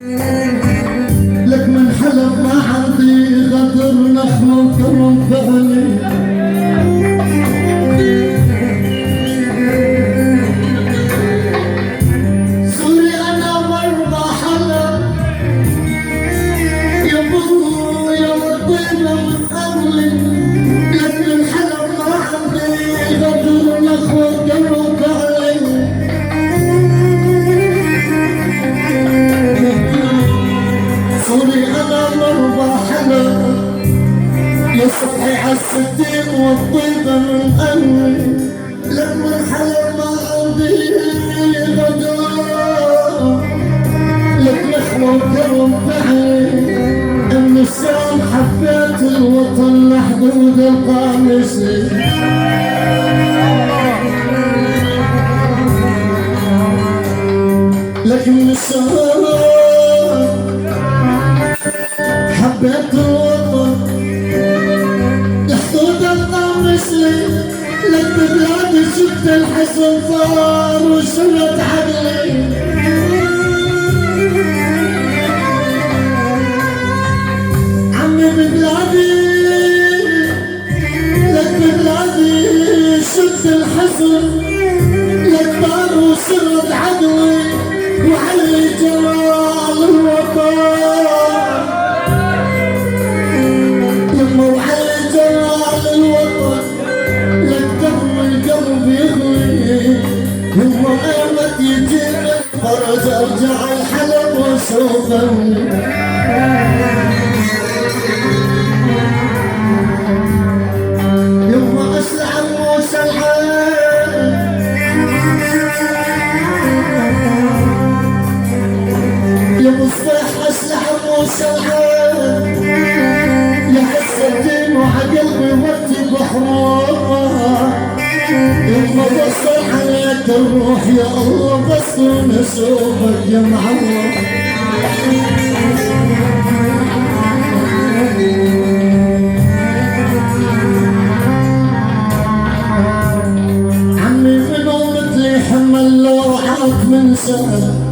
لك من حلب ما عندي غدر نخل وكرم فعلي سوري انا مرضى حلب يا ابو يا الطيبه من قبلي. لك من حلب ما عندي غدر نخل وكرم فعلي سوري انا مرضى حلب يا صحيح الستين والطيبة من قلبي. لك من حلب ما عندي غدار لك نخوة وكرم فعلي. النسان حبيت الوطن لحدود القامسي لك النسان حبيت الوطن لحدود القامسي. لك ببلادي شفت الحزن صار وشلت عقلي. عمي ببلادي لك ببلادي شفت الحزن لك صار وشلت عقلي. وعلي جمال الوطن لما وعلي جمال الوطن لك دم القلب يغلي. يما ايمت يجيب الفرج ارجع الحلب واشوفه. يما اسلع موسى الحال يا مصباح اسلع موسى الحال. يا حس الدين وعقلبي وقتي بحرار. يما بصر حياة الروح يا الله بصر نشوفك يا معوض. عمي منو مثلي حمل لوحات من سهل